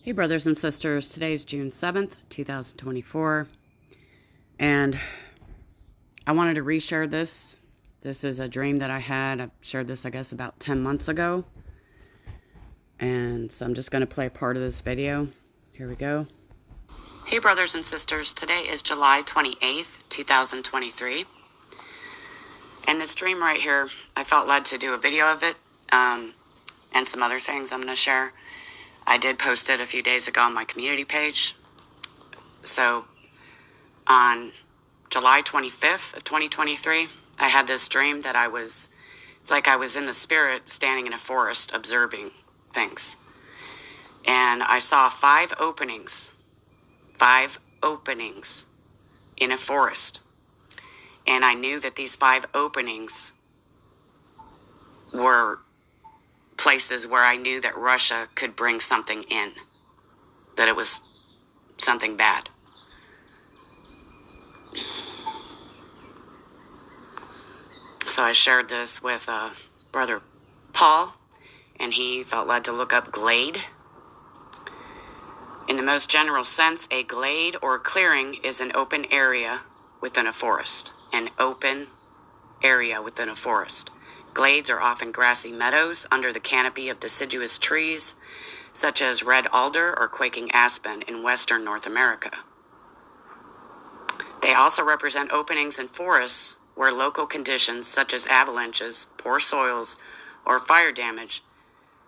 Hey brothers and sisters, today is June 7th, 2024, and I wanted to reshare this. This is a dream that I had. I shared this, I guess, about 10 months ago, and so I'm just going to play part of this video. Here we go. Hey brothers and sisters, today is July 28th, 2023, and this dream right here, I felt led to do a video of it, and some other things I'm going to share. I did post it a few days ago on my community page. So on July 25th of 2023, I had this dream that it's like I was in the spirit standing in a forest observing things. And I saw five openings in a forest. And I knew that these five openings were places where I knew that Russia could bring something in, that it was something bad. So I shared this with Brother Paul, and he felt led to look up glade. In the most general sense, a glade or clearing is an open area within a forest. An open area within a forest. Glades are often grassy meadows under the canopy of deciduous trees, such as red alder or quaking aspen in western North America. They also represent openings in forests where local conditions, such as avalanches, poor soils, or fire damage,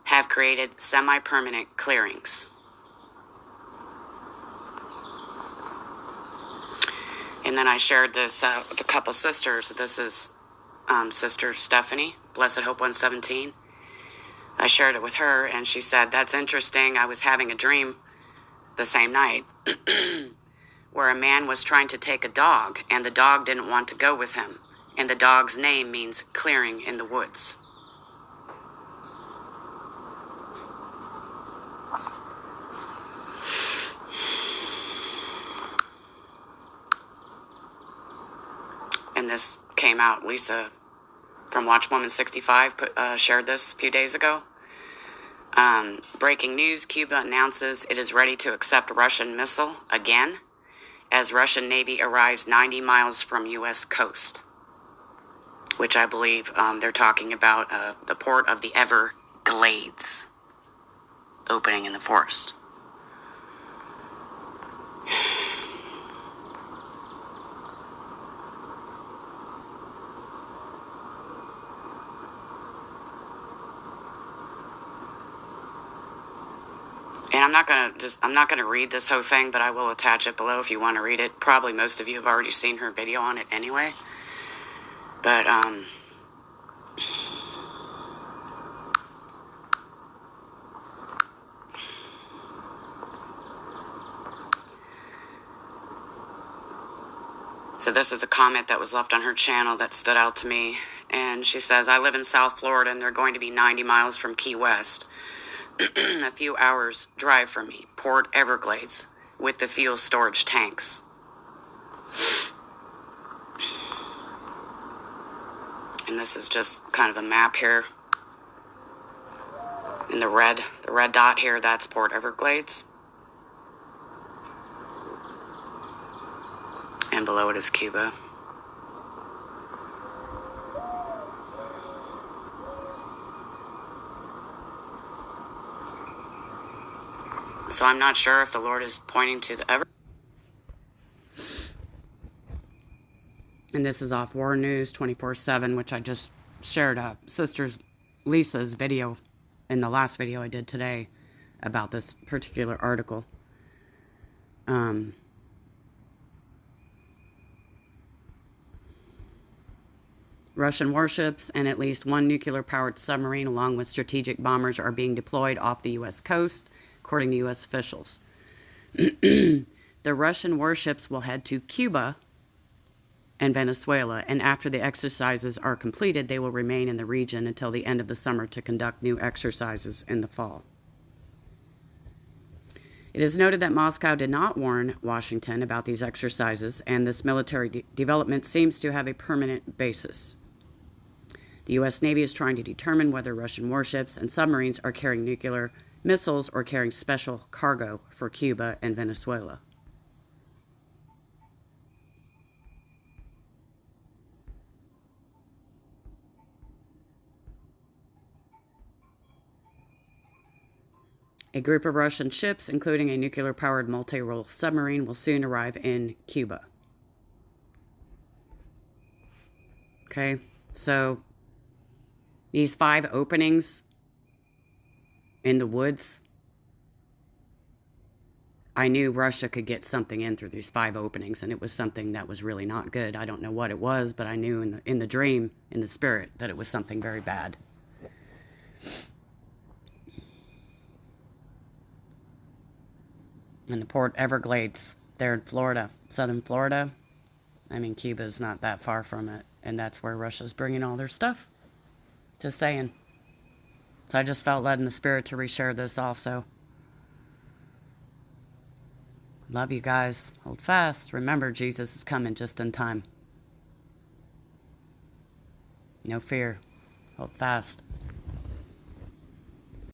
have created semi-permanent clearings. And then I shared this with a couple sisters. This is Sister Stephanie, Blessed Hope 117. I shared it with her, and she said, "That's interesting. I was having a dream the same night where a man was trying to take a dog, and the dog didn't want to go with him. And the dog's name means clearing in the woods." And this came out, Lisa from Watchwoman65 shared this a few days ago. Breaking news, Cuba announces it is ready to accept Russian missile again as Russian Navy arrives 90 miles from U.S. coast, which I believe they're talking about the port of the Everglades opening in the forest. And I'm not gonna read this whole thing, but I will attach it below if you want to read it. Probably most of you have already seen her video on it anyway. But so this is a comment that was left on her channel that stood out to me. And she says, "I live in South Florida, and they're going to be 90 miles from Key West. A few hours drive from me, Port Everglades, with the fuel storage tanks." And this is just kind of a map here. And the red dot here, that's Port Everglades. And below it is Cuba. So I'm not sure if the Lord is pointing to the And this is off War News 24/7, which I just shared Sisters Lisa's video in the last video I did today about this particular article. Russian warships and at least one nuclear-powered submarine along with strategic bombers are being deployed off the U.S. coast, according to U.S. officials. The Russian warships will head to Cuba and Venezuela, and after the exercises are completed, they will remain in the region until the end of the summer to conduct new exercises in the fall. It is noted that Moscow did not warn Washington about these exercises, and this military development seems to have a permanent basis. The U.S. Navy is trying to determine whether Russian warships and submarines are carrying nuclear missiles or carrying special cargo for Cuba and Venezuela. A group of Russian ships, including a nuclear-powered multi-role submarine, will soon arrive in Cuba. Okay, so these 5 openings in the woods, I knew Russia could get something in through these 5 openings, and it was something that was really not good. I don't know what it was, but I knew in the dream, in the spirit, that it was something very bad. In the Port Everglades, there in Florida, southern Florida. I mean, Cuba is not that far from it, and that's where Russia's bringing all their stuff. Just saying. So I just felt led in the spirit to reshare this also. Love you guys. Hold fast. Remember, Jesus is coming just in time. No fear. Hold fast.